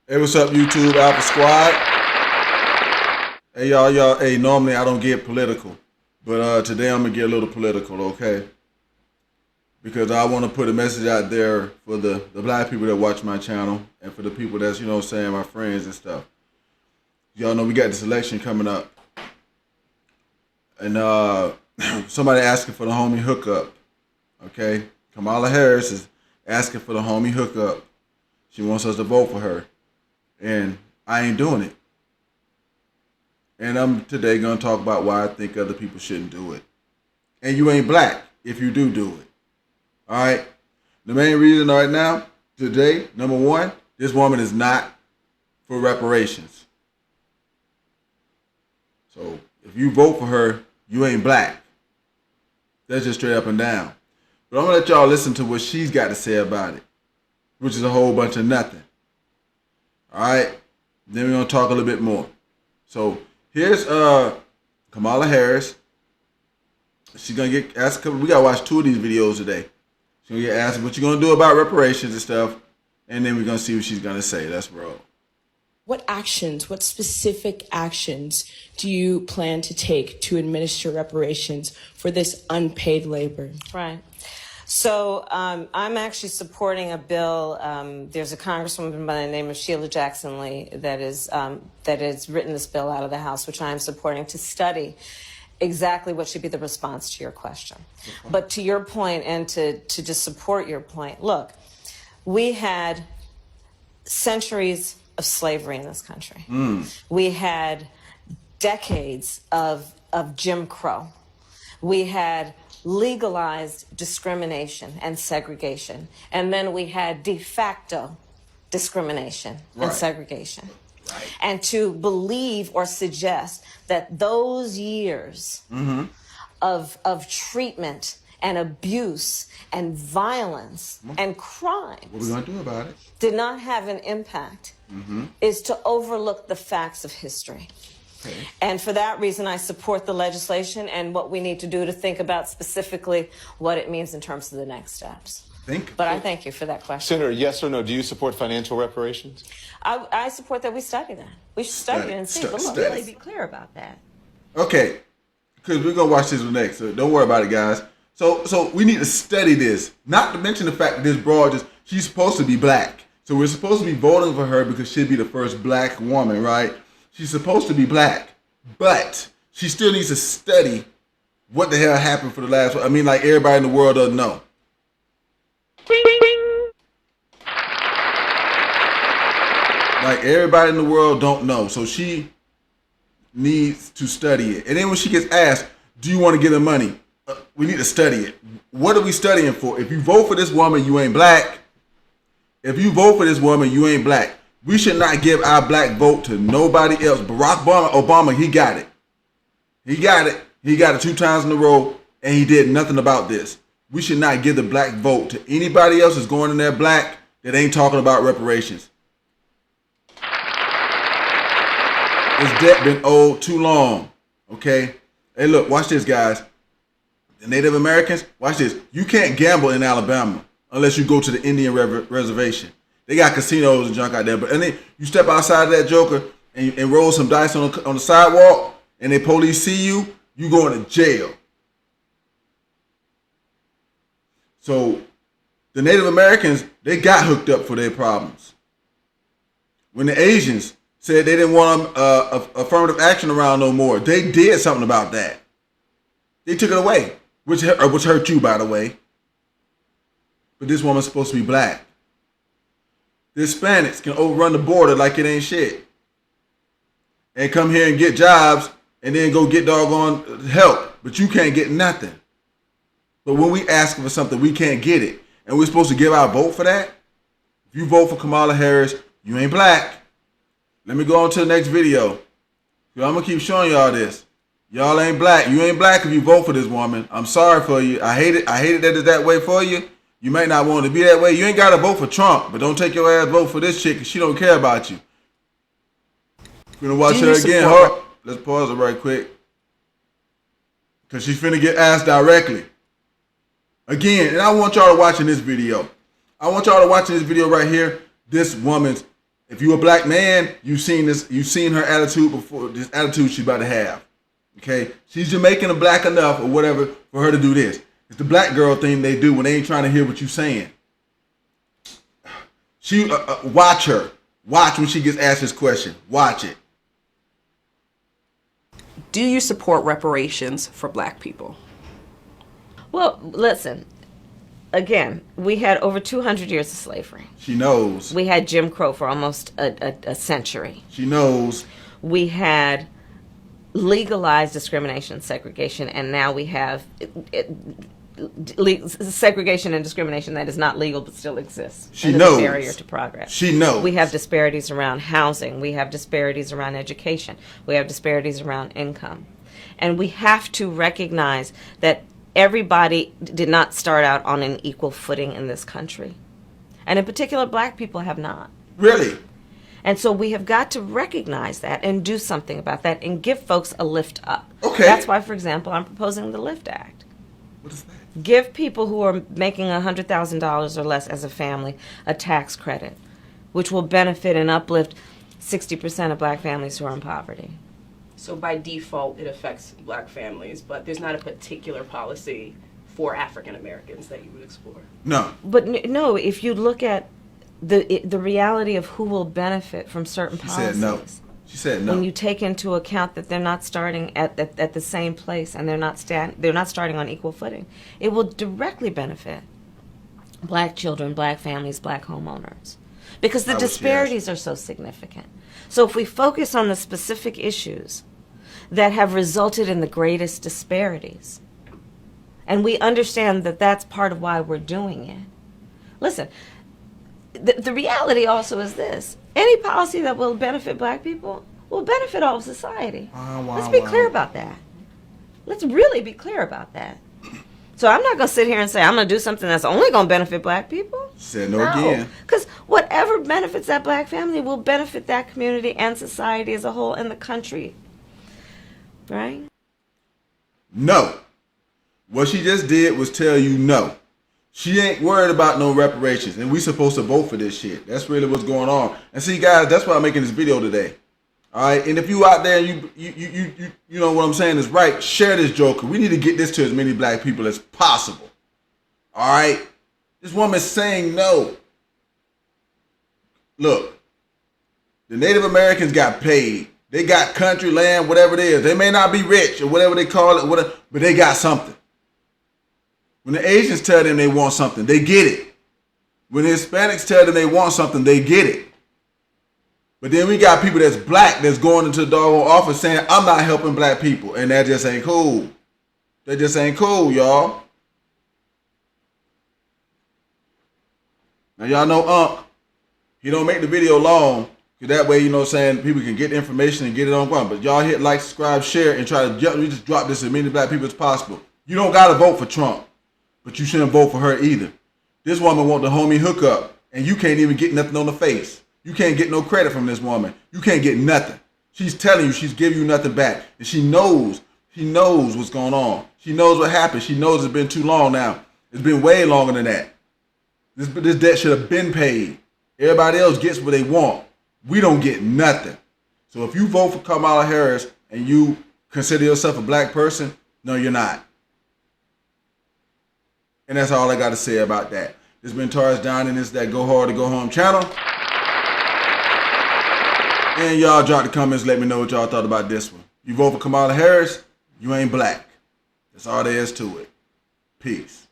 Hey, what's up, YouTube Alpha Squad? Hey, y'all. Hey, normally I don't get political, but today I'm gonna get a little political, okay? Because I want to put a message out there for the black people that watch my channel and for the people that's, you know what I'm saying, my friends and stuff. Y'all know we got this election coming up. And somebody asking for the homie hookup, okay? Kamala Harris is asking for the homie hookup. She wants us to vote for her. And I ain't doing it. And I'm today going to talk about why I think other people shouldn't do it. And you ain't black if you do it. All right? The main reason right now, today, number one, this woman is not for reparations. So if you vote for her, you ain't black. That's just straight up and down. But I'm going to let y'all listen to what she's got to say about it, which is a whole bunch of nothing. All right? Then we're going to talk a little bit more. So here's Kamala Harris. She's going to get asked, we got to watch 2 of these videos today. She's going to get asked what you're going to do about reparations and stuff. And then we're going to see what she's going to say. Let's roll. What specific actions do you plan to take to administer reparations for this unpaid labor? Right. So I'm actually supporting a bill. There's a congresswoman by the name of Sheila Jackson Lee that has written this bill out of the House, which I am supporting to study exactly what should be the response to your question. Okay. But to your point, and to just support your point, look, we had centuries of slavery in this country. We had decades of Jim Crow. We had legalized discrimination and segregation. And then we had de facto discrimination and segregation. Right. And to believe or suggest that those years of treatment and abuse and violence and crime, what are we going to do about it, did not have an impact is to overlook the facts of history. Okay. And for that reason, I support the legislation and what we need to do to think about specifically what it means in terms of the next steps. But I thank you for that question. Senator, yes or no, do you support financial reparations? I support that we study that. We should study it and see. But look, really be clear about that. Okay, because we're going to watch this one next, so don't worry about it, guys. So we need to study this, not to mention the fact that this broad, she's supposed to be black. So we're supposed to be voting for her because she'd be the first black woman, right? She's supposed to be black, but she still needs to study what the hell happened for the last one. I mean, like everybody in the world doesn't know. Like everybody in the world don't know. So she needs to study it. And then when she gets asked, do you want to get her money? We need to study it. What are we studying for? If you vote for this woman, you ain't black. If you vote for this woman, you ain't black. We should not give our black vote to nobody else. Barack Obama, he got it. He got it. He got it 2 times in a row, and he did nothing about this. We should not give the black vote to anybody else that's going in there black that ain't talking about reparations. This debt been owed too long, okay? Hey, look, watch this, guys. The Native Americans, watch this. You can't gamble in Alabama unless you go to the Indian reservation. They got casinos and junk out there, but and then you step outside of that joker and roll some dice on the sidewalk, and the police see you, you going to jail. So the Native Americans, they got hooked up for their problems. When the Asians said they didn't want affirmative action around no more, they did something about that. They took it away, which hurt you, by the way. But this woman's supposed to be black. The Hispanics can overrun the border like it ain't shit. And come here and get jobs and then go get doggone help. But you can't get nothing. But when we ask for something, we can't get it. And we're supposed to give our vote for that? If you vote for Kamala Harris, you ain't black. Let me go on to the next video. I'm going to keep showing y'all this. Y'all ain't black. You ain't black if you vote for this woman. I'm sorry for you. I hate it. I hate it that it's that way for you. You may not want to be that way. You ain't got to vote for Trump, but don't take your ass vote for this chick because she don't care about you. We're going to watch her again. Let's pause it right quick. Because she's finna get asked directly. Again, and I want y'all to watch in this video. I want y'all to watch in this video right here. This woman's If you a black man, you've seen this. You've seen her attitude before. This attitude she's about to have. Okay, she's Jamaican and black enough or whatever for her to do this. It's the black girl thing they do when they ain't trying to hear what you're saying. She watch her. Watch when she gets asked this question. Watch it. Do you support reparations for black people? Well, listen. Again, we had over 200 years of slavery. She knows. We had Jim Crow for almost a century. She knows. We had legalized discrimination and segregation, and now we have segregation and discrimination that is not legal but still exists. She and knows. A barrier to progress. She knows. We have disparities around housing. We have disparities around education. We have disparities around income. And we have to recognize that everybody did not start out on an equal footing in this country. And in particular, black people have not. Really? And so we have got to recognize that and do something about that and give folks a lift up. Okay. That's why, for example, I'm proposing the LIFT Act. What is that? Give people who are making $100,000 or less as a family a tax credit, which will benefit and uplift 60% of black families who are in poverty. So by default, it affects black families, but there's not a particular policy for African Americans that you would explore. No. But no, if you look at the reality of who will benefit from certain She policies. said no. She said no. When you take into account that they're not starting at the same place and they're not starting on equal footing, it will directly benefit black children, black families, black homeowners, because the disparities are so significant. So if we focus on the specific issues that have resulted in the greatest disparities, and we understand that that's part of why we're doing it. Listen, the reality also is this. Any policy that will benefit black people will benefit all of society. Let's be clear about that. Let's really be clear about that. So I'm not going to sit here and say I'm going to do something that's only going to benefit black people. Said no again. Because whatever benefits that black family will benefit that community and society as a whole and the country. Right? No. What she just did was tell you no. She ain't worried about no reparations, and we supposed to vote for this shit. That's really what's going on. And see, guys, that's why I'm making this video today. All right, and if you out there and you know what I'm saying is right, share this joker. We need to get this to as many black people as possible. All right, this woman's saying no. Look, the Native Americans got paid. They got country, land, whatever it is. They may not be rich or whatever they call it, whatever, but they got something. When the Asians tell them they want something, they get it. When the Hispanics tell them they want something, they get it. But then we got people that's black that's going into the doggone office saying, I'm not helping black people. And that just ain't cool. That just ain't cool, y'all. Now, y'all know he don't make the video long. Because that way, you know what I'm saying, people can get the information and get it on ground. But y'all hit like, subscribe, share, and try to we just drop this as many black people as possible. You don't got to vote for Trump. But you shouldn't vote for her either. This woman want the homie hookup, and you can't even get nothing on the face. You can't get no credit from this woman. You can't get nothing. She's telling you, she's giving you nothing back. And she knows what's going on. She knows what happened. She knows it's been too long now. It's been way longer than that. This debt should have been paid. Everybody else gets what they want. We don't get nothing. So if you vote for Kamala Harris and you consider yourself a black person, no, you're not. And that's all I got to say about that. This has been Taurus Down, and this is that Go Hard to Go Home channel. And y'all drop the comments, let me know what y'all thought about this one. You vote for Kamala Harris, you ain't black. That's all there is to it. Peace.